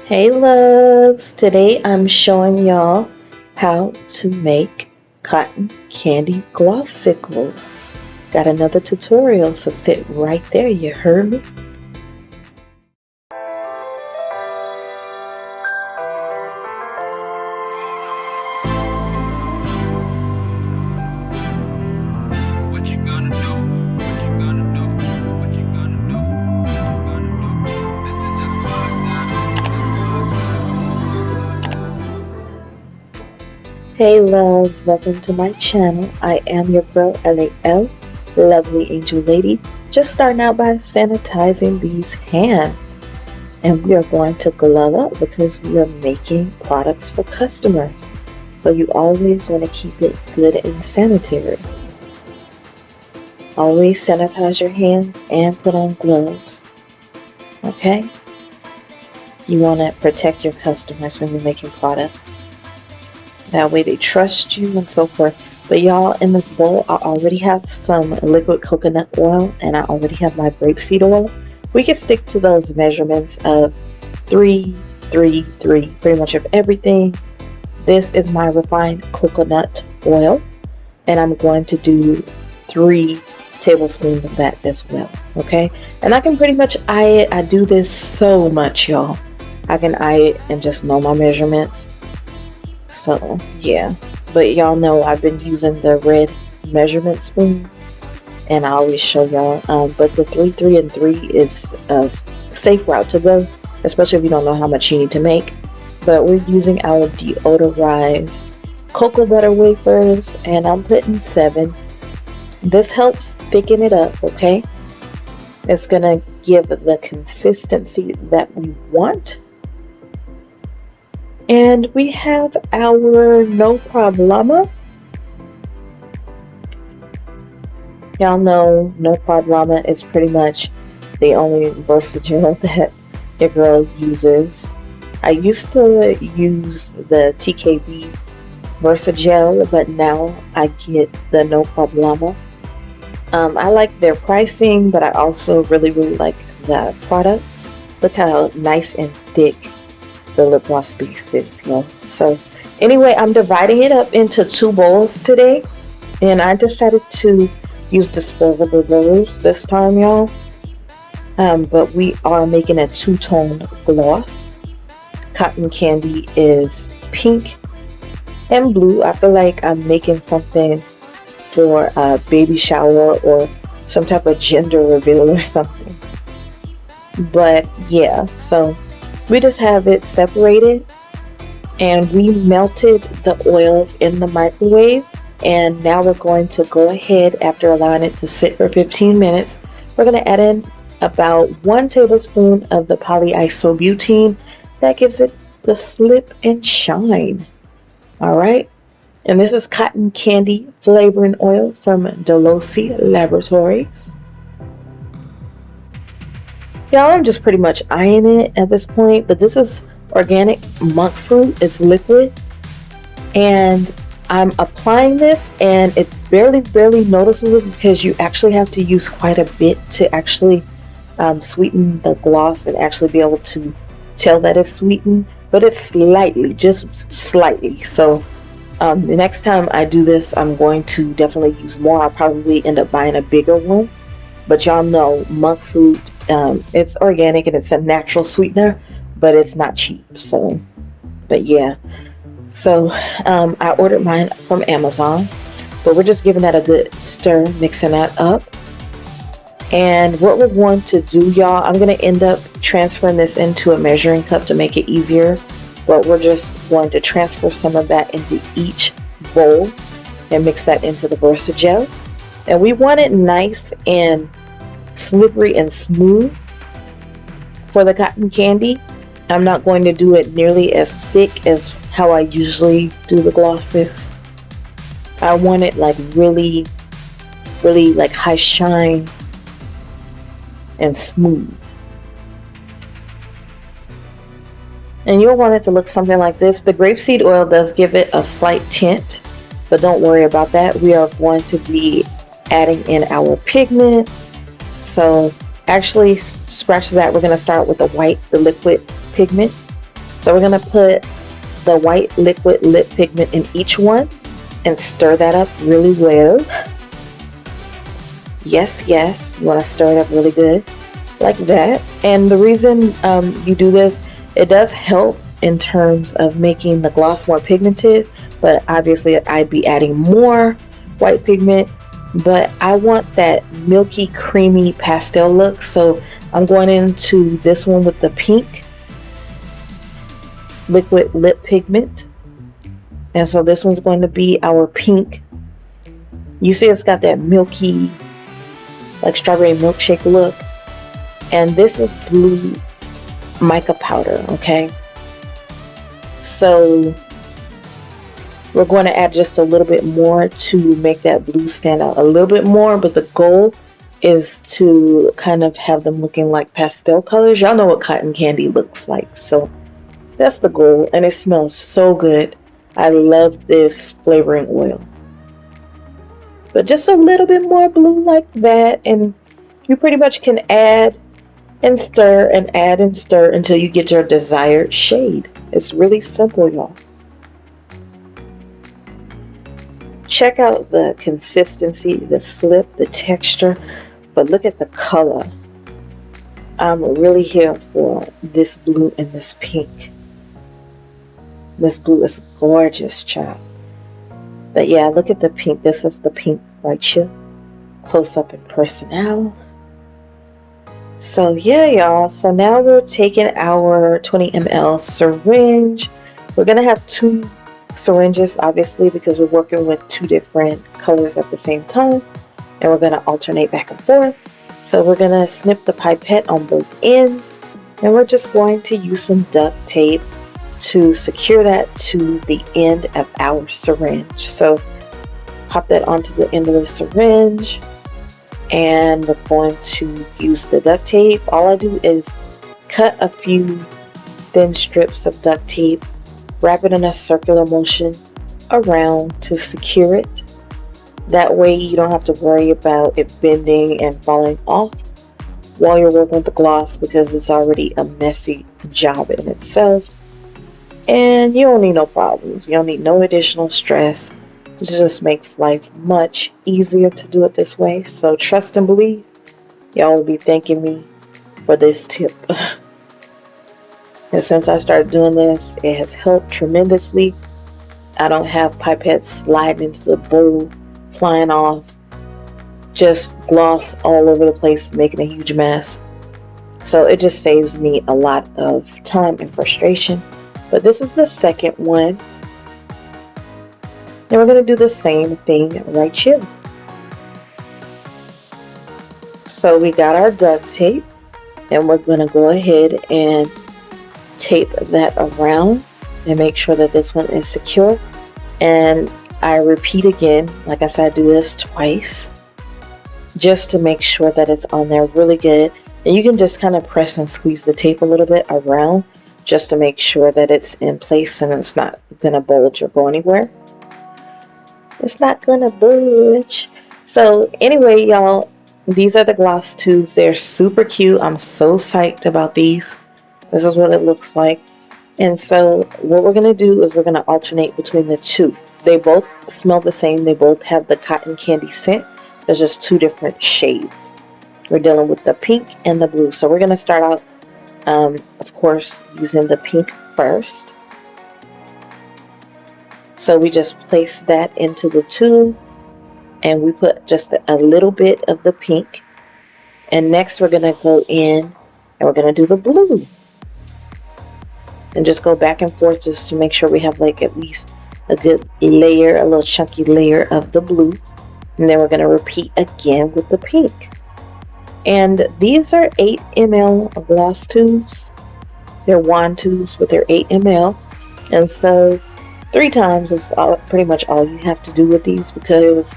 Hey loves, today I'm showing y'all how to make cotton candy glossicles. Got another tutorial, so sit right there, you heard me? Hey loves, welcome to my channel. I am your girl LAL, Lovely Angel Lady. Just starting out by sanitizing these hands. And we are going to glove up because we are making products for customers. So you always want to keep it good and sanitary. Always sanitize your hands and put on gloves. Okay? You want to protect your customers when you're making products. That way they trust you and so forth. But y'all, in this bowl, I already have some liquid coconut oil and I already have my grapeseed oil. We can stick to those measurements of 3, 3, 3, pretty much of everything. This is my refined coconut oil and I'm going to do 3 tablespoons of that as well. Okay, and I can pretty much eye it. I do this so much, y'all. I can eye it and just know my measurements. So yeah, but y'all know I've been using the red measurement spoons and I always show y'all, but the 3, 3, and 3 is a safe route to go, especially if you don't know how much you need to make. But we're using our deodorized cocoa butter wafers and I'm putting 7. This helps thicken it up, okay? It's gonna give the consistency that we want. And we have our no problema. Y'all know no problema is pretty much the only Versagel that your girl uses. I used to use the TKB Versagel, but now I get the no problema. I like their pricing, but I also really like the product. Look how nice and thick the lip gloss base is, y'all. So anyway, I'm dividing it up into 2 bowls today, and I decided to use disposable bowls this time, y'all. But we are making a 2-tone gloss. Cotton candy is pink and blue. I feel like I'm making something for a baby shower or some type of gender reveal or something. But yeah, so we just have it separated and we melted the oils in the microwave, and now we're going to go ahead, after allowing it to sit for 15 minutes, we're going to add in about 1 tablespoon of the polyisobutene. That gives it the slip and shine. Alright, and this is cotton candy flavoring oil from Delosi Laboratories. Y'all, I'm just pretty much eyeing it at this point, but this is organic monk fruit. It's liquid, and I'm applying this, and it's barely noticeable because you actually have to use quite a bit to actually sweeten the gloss and actually be able to tell that it's sweetened, but it's slightly, just slightly. So the next time I do this, I'm going to definitely use more. I'll probably end up buying a bigger one. But y'all know monk fruit, it's organic and it's a natural sweetener, but it's not cheap. So, but yeah. So I ordered mine from Amazon, but we're just giving that a good stir, mixing that up. And what we're going to do, y'all, I'm going to end up transferring this into a measuring cup to make it easier. But we're just going to transfer some of that into each bowl and mix that into the Versagel. And we want it nice and slippery and smooth for the cotton candy. I'm not going to do it nearly as thick as how I usually do the glosses. I want it like really like high shine and smooth. And you'll want it to look something like this. The grapeseed oil does give it a slight tint, but don't worry about that. We are going to be adding in our pigment. So actually, scratch that. We're going to start with the white, the liquid pigment. So we're going to put the white liquid lip pigment in each one and stir that up really well. Yes, you want to stir it up really good like that. And the reason you do this, it does help in terms of making the gloss more pigmented, but obviously I'd be adding more white pigment, but I want that milky creamy pastel look. So I'm going into this one with the pink liquid lip pigment, and so this one's going to be our pink. You see it's got that milky, like strawberry milkshake look. And this is blue mica powder, okay? So we're going to add just a little bit more to make that blue stand out a little bit more, but the goal is to kind of have them looking like pastel colors. Y'all know what cotton candy looks like, so that's the goal. And it smells so good. I love this flavoring oil. But just a little bit more blue like that, and you pretty much can add and stir and add and stir until you get your desired shade. It's really simple, y'all. Check out the consistency, the flip, the texture, but look at the color. I'm really here for this blue and this pink. This blue is gorgeous, child. But yeah, look at the pink. This is the pink right here. Close up and personal. So yeah, y'all. So now we're taking our 20 ml syringe. We're going to have 2 syringes, obviously, because we're working with 2 different colors at the same time. And we're going to alternate back and forth. So we're going to snip the pipette on both ends. And we're just going to use some duct tape to secure that to the end of our syringe. So pop that onto the end of the syringe, and we're going to use the duct tape. All I do is cut a few thin strips of duct tape, wrap it in a circular motion around to secure it. That way you don't have to worry about it bending and falling off while you're working with the gloss, because it's already a messy job in itself. And you don't need no problems. You don't need no additional stress. It just makes life much easier to do it this way. So trust and believe. Y'all will be thanking me for this tip. And since I started doing this, it has helped tremendously. I don't have pipettes sliding into the bowl, flying off, just gloss all over the place, making a huge mess. So it just saves me a lot of time and frustration. But this is the second one. And we're going to do the same thing right here. So we got our duct tape, and we're going to go ahead and tape that around and make sure that this one is secure. And I repeat again, like I said, I do this twice just to make sure that it's on there really good. And you can just kind of press and squeeze the tape a little bit around just to make sure that it's in place and it's not going to bulge or go anywhere. It's not going to budge. So anyway, y'all, these are the gloss tubes. They're super cute. I'm so psyched about these. This is what it looks like. And so what we're going to do is we're going to alternate between the 2. They both smell the same. They both have the cotton candy scent. There's just 2 different shades. We're dealing with the pink and the blue. So we're going to start out, of course, using the pink first. So we just place that into the tube, and we put just a little bit of the pink. And next we're going to go in and we're going to do the blue. And just go back and forth just to make sure we have like at least a good layer, a little chunky layer of the blue. And then we're going to repeat again with the pink. And these are 8 ml gloss tubes. They're wand tubes, but they're 8 ml. And so 3 times is pretty much all you have to do with these, because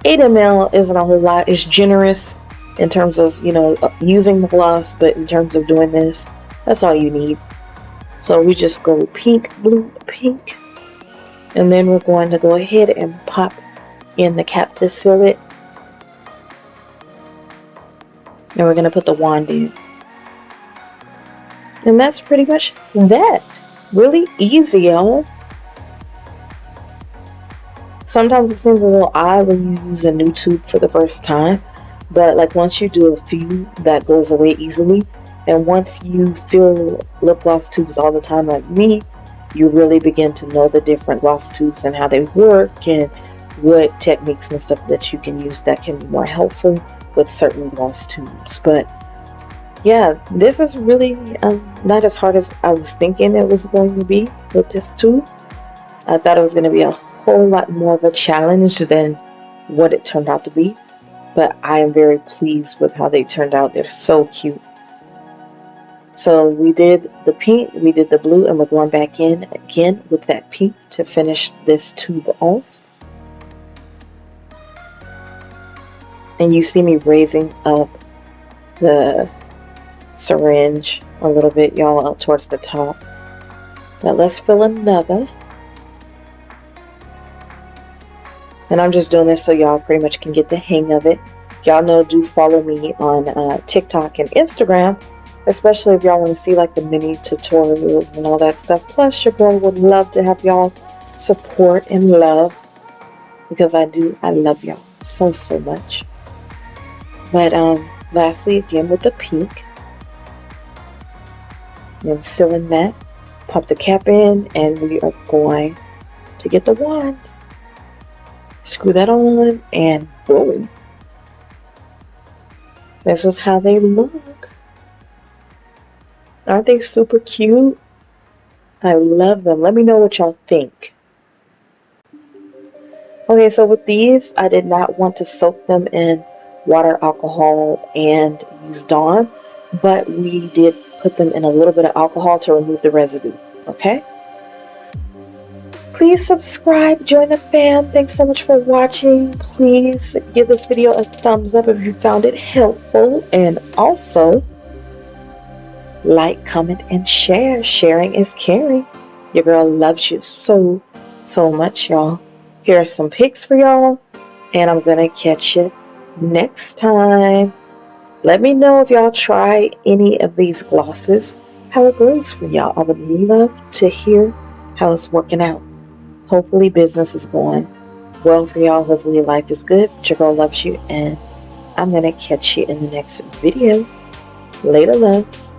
8 ml isn't a whole lot. It's generous in terms of, you know, using the gloss, but in terms of doing this, that's all you need. So we just go pink, blue, pink. And then we're going to go ahead and pop in the cap to seal it. And we're going to put the wand in. And that's pretty much that. Really easy, y'all. Sometimes it seems a little odd when you use a new tube for the first time, but like once you do a few, that goes away easily. And once you fill lip gloss tubes all the time like me, you really begin to know the different gloss tubes and how they work and what techniques and stuff that you can use that can be more helpful with certain gloss tubes. But yeah, this is really not as hard as I was thinking it was going to be with this tube. I thought it was going to be a whole lot more of a challenge than what it turned out to be. But I am very pleased with how they turned out. They're so cute. So we did the pink, we did the blue, and we're going back in again with that pink to finish this tube off. And you see me raising up the syringe a little bit, y'all, up towards the top. Now let's fill another. And I'm just doing this so y'all pretty much can get the hang of it. Y'all know, do follow me on TikTok and Instagram, especially if y'all want to see like the mini tutorials and all that stuff. Plus, your girl would love to have y'all support and love, because I love y'all so much. But lastly, again with the pink, and sealing that, pop the cap in, and we are going to get the wand. Screw that on, and boom. This is how they look. Aren't they super cute? I love them. Let me know what y'all think. Okay, so with these, I did not want to soak them in water, alcohol, and use Dawn, but we did put them in a little bit of alcohol to remove the residue, okay? Please subscribe, join the fam. Thanks so much for watching. Please give this video a thumbs up if you found it helpful, and also like, comment, and share. Sharing is caring. Your girl loves you so much, y'all. Here are some pics for y'all, and I'm gonna catch you next time. Let me know if y'all try any of these glosses, how it goes for y'all. I would love to hear how it's working out. Hopefully business is going well for y'all. Hopefully life is good. Your girl loves you, and I'm gonna catch you in the next video. Later, loves.